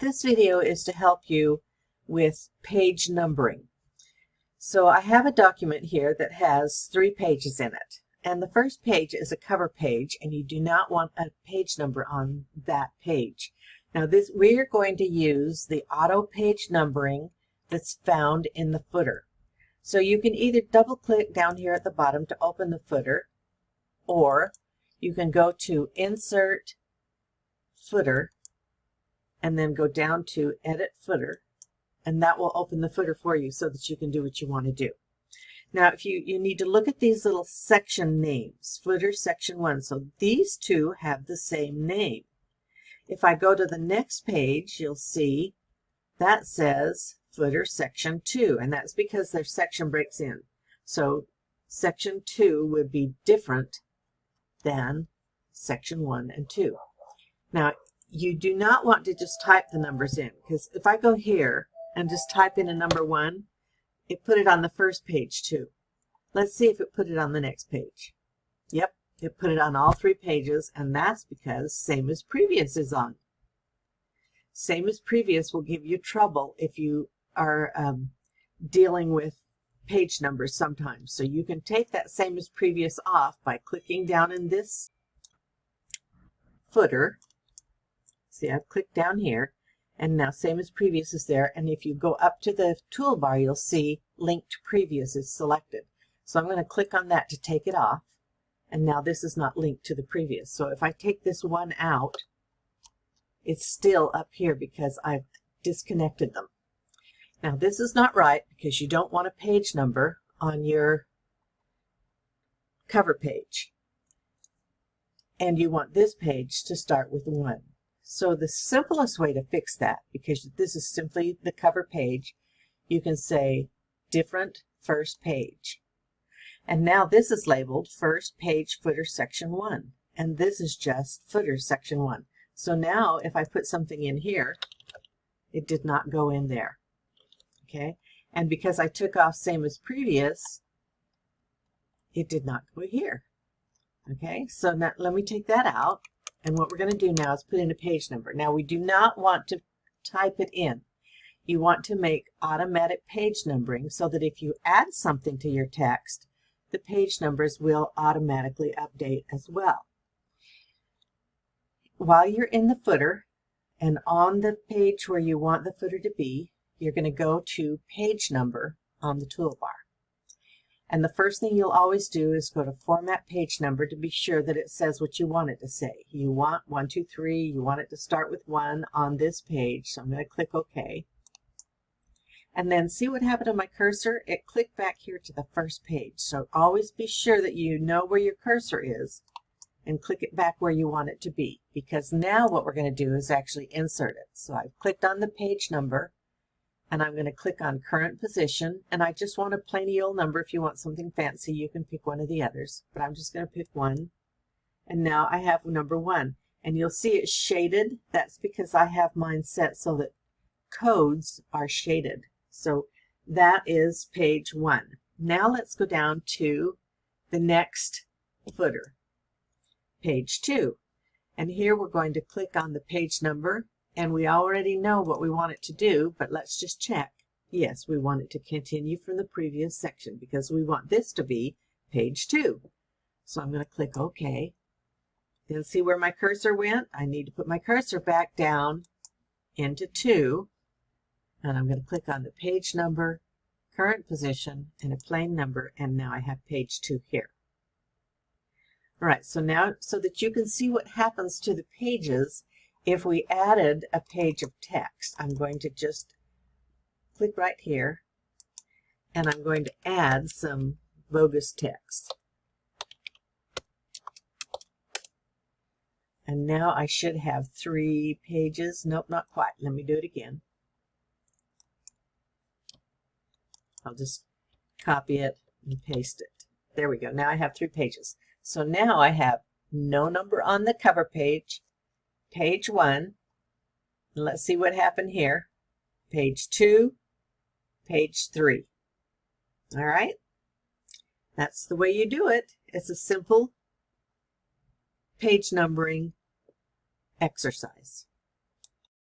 This video is to help you with page numbering. So I have a document here that has 3 pages in it. And the first page is a cover page, and you do not want a page number on that page. Now we are going to use the auto page numbering that's found in the footer. So you can either double click down here at the bottom to open the footer, or you can go to Insert Footer and then go down to Edit Footer, and that will open the footer for you so that you can do what you want to do. Now if you need to look at these little section names, footer section 1, so these two have the same name. If I go to the next page, you'll see that says footer section 2, and that's because their section breaks in. So section 2 would be different than section 1 and 2. Now you do not want to just type the numbers in, because if I go here and just type in a number 1, it put it on the first page too. Let's see if it put it on the next page. Yep, it put it on all 3 pages, and that's because same as previous is on. Same as previous will give you trouble if you are dealing with page numbers sometimes. So you can take that same as previous off by clicking down in this footer. See, I've clicked down here, and now same as previous is there, and if you go up to the toolbar, you'll see Link to Previous is selected. So I'm going to click on that to take it off, and now this is not linked to the previous. So if I take this one out, it's still up here because I've disconnected them. Now this is not right, because you don't want a page number on your cover page, and you want this page to start with 1. So the simplest way to fix that, because this is simply the cover page, you can say different first page. And now this is labeled first page footer section 1, and this is just footer section 1. So now if I put something in here, it did not go in there. Okay, and because I took off same as previous, it did not go here. Okay, so now let me take that out. And what we're going to do now is put in a page number. Now we do not want to type it in. You want to make automatic page numbering so that if you add something to your text, the page numbers will automatically update as well. While you're in the footer and on the page where you want the footer to be, you're going to go to Page Number on the toolbar. And the first thing you'll always do is go to Format Page Number to be sure that it says what you want it to say. You want 1, 2, 3, you want it to start with 1 on this page, so I'm going to click OK. And then see what happened to my cursor? It clicked back here to the first page. So always be sure that you know where your cursor is and click it back where you want it to be, because now what we're going to do is actually insert it. So I've clicked on the page number, and I'm going to click on current position, and I just want a plain old number. If you want something fancy, you can pick one of the others, but I'm just going to pick 1. And now I have number 1, and you'll see it's shaded. That's because I have mine set so that codes are shaded. So that is page 1. Now let's go down to the next footer, page 2. And here we're going to click on the page number. And we already know what we want it to do, but let's just check. Yes, we want it to continue from the previous section because we want this to be page 2. So I'm going to click OK. Then see where my cursor went? I need to put my cursor back down into 2. And I'm going to click on the page number, current position, and a plain number. And now I have page 2 here. All right, so now so that you can see what happens to the pages if we added a page of text, I'm going to just click right here, and I'm going to add some bogus text. And now I should have 3 pages. Nope, not quite. Let me do it again. I'll just copy it and paste it. There we go. Now I have 3 pages. So now I have no number on the cover page, page 1, let's see what happened here, page 2, page 3. All right, that's the way you do it. It's a simple page numbering exercise.